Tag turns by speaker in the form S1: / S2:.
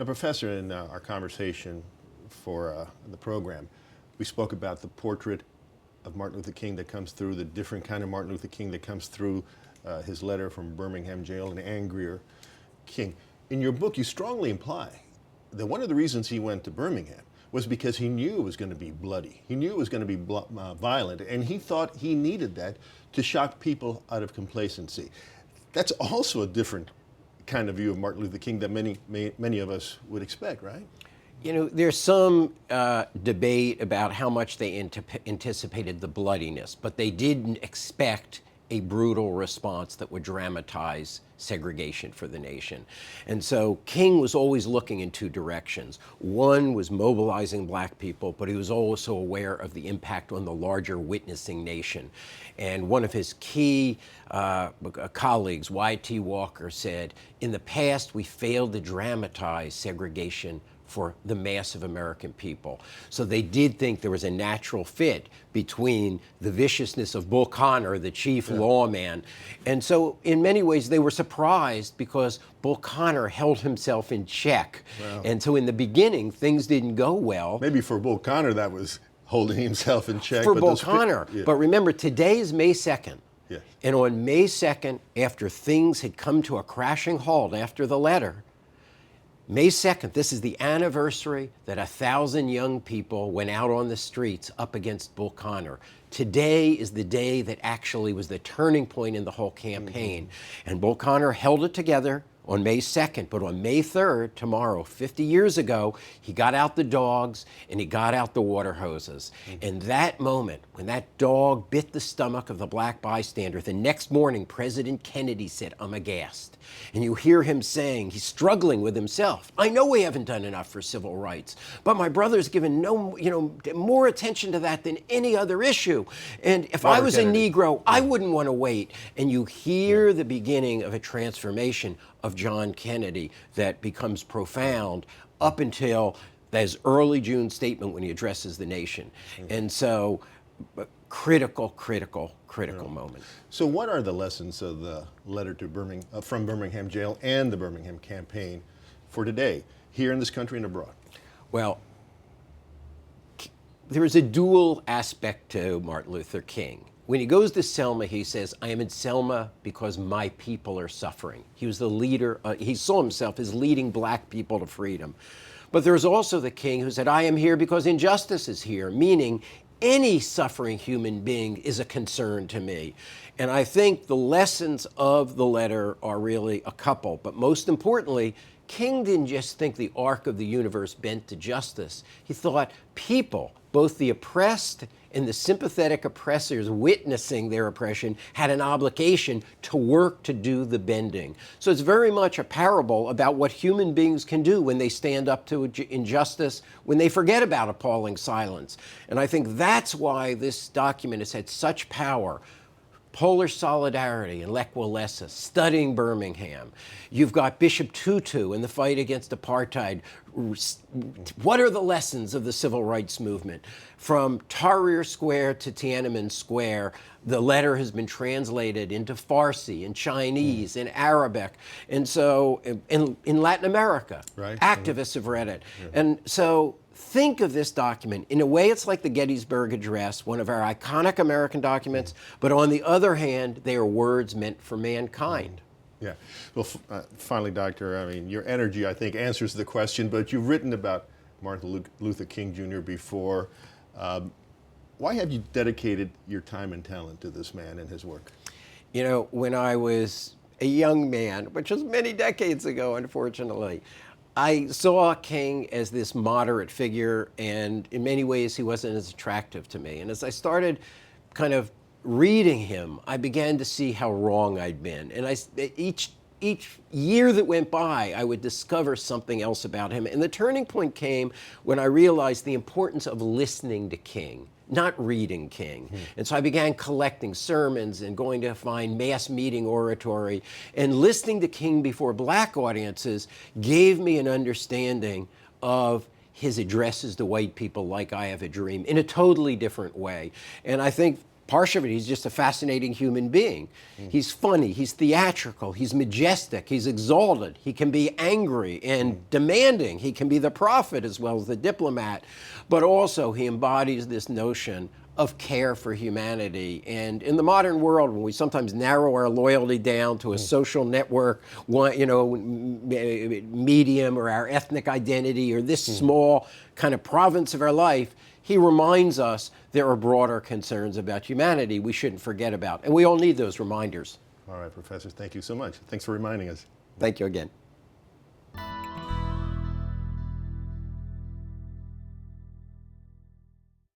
S1: Now, Professor, in our conversation for the program, we spoke about the portrait of Martin Luther King that comes through, the different kind of Martin Luther King that comes through his letter from Birmingham Jail, an angrier King. In your book, you strongly imply that one of the reasons he went to Birmingham was because he knew it was going to be bloody. He knew it was going to be violent, and he thought he needed that to shock people out of complacency. That's also a different kind of view of Martin Luther King that many of us would expect, right?
S2: You know, there's some debate about how much they anticipated the bloodiness, but they didn't expect a brutal response that would dramatize segregation for the nation. And so King was always looking in two directions. One was mobilizing black people, but he was also aware of the impact on the larger witnessing nation. And one of his key colleagues, Y.T. Walker, said, "In the past, we failed to dramatize segregation for the mass of American people." So they did think there was a natural fit between the viciousness of Bull Connor, the chief lawman. And so in many ways they were surprised because Bull Connor held himself in check.
S1: Wow.
S2: And so in the beginning, things didn't go well.
S1: Maybe for Bull Connor that was holding himself in check.
S2: For Bull Connor. But remember, today is May 2nd.
S1: Yes.
S2: And on May 2nd, after things had come to a crashing halt after the letter, May 2nd, this is the anniversary that 1,000 young people went out on the streets up against Bull Connor. Today is the day that actually was the turning point in the whole campaign. And Bull Connor held it together on May 2nd, but on May 3rd, tomorrow, 50 years ago, he got out the dogs and he got out the water hoses. And that moment, when that dog bit the stomach of the black bystander, the next morning, President Kennedy said, "I'm aghast." And you hear him saying, he's struggling with himself. "I know we haven't done enough for civil rights, but my brother's given more attention to that than any other issue. And if I was
S1: Kennedy.
S2: a Negro, I wouldn't want to wait." And you hear the beginning of a transformation of John Kennedy that becomes profound up until his early June statement when he addresses the nation. And so, critical moment.
S1: So what are the lessons of the letter to from Birmingham Jail and the Birmingham campaign for today, here in this country and abroad?
S2: Well, there is a dual aspect to Martin Luther King. When he goes to Selma, he says, "I am in Selma because my people are suffering." He was the leader, he saw himself as leading black people to freedom. But there's also the King who said, "I am here because injustice is here," meaning any suffering human being is a concern to me. And I think the lessons of the letter are really a couple, but most importantly, King didn't just think the arc of the universe bent to justice. He thought people, both the oppressed and the sympathetic oppressors witnessing their oppression, had an obligation to work to do the bending. So it's very much a parable about what human beings can do when they stand up to injustice, when they forget about appalling silence. And I think that's why this document has had such power. Polish solidarity and Lech Walesa, studying Birmingham. You've got Bishop Tutu in the fight against apartheid. What are the lessons of the civil rights movement? From Tahrir Square to Tiananmen Square, the letter has been translated into Farsi and Chinese and Arabic. And so in Latin America, activists have read it. And so think of this document. In a way, it's like the Gettysburg Address, one of our iconic American documents, but on the other hand, they are words meant for mankind.
S1: Yeah. Well, finally, Doctor, I mean, your energy, I think, answers the question, but you've written about Martin Luther King Jr. before. Why have you dedicated your time and talent to this man and his work?
S2: You know, when I was a young man, which was many decades ago, unfortunately, I saw King as this moderate figure, and in many ways he wasn't as attractive to me. And as I started kind of reading him, I began to see how wrong I'd been. And each year that went by, I would discover something else about him. And the turning point came when I realized the importance of listening to King, not reading King. And so I began collecting sermons and going to find mass meeting oratory. And listening to King before black audiences gave me an understanding of his addresses to white people like I Have a Dream in a totally different way. And I think part of it, he's just a fascinating human being. He's funny, he's theatrical, he's majestic, he's exalted. He can be angry and demanding. He can be the prophet as well as the diplomat. But also he embodies this notion of care for humanity. And in the modern world, when we sometimes narrow our loyalty down to a social network, medium, or our ethnic identity, or this small kind of province of our life, he reminds us there are broader concerns about humanity we shouldn't forget about. And we all need those reminders.
S1: All right, Professor, thank you so much. Thanks for reminding us.
S2: Thank you again.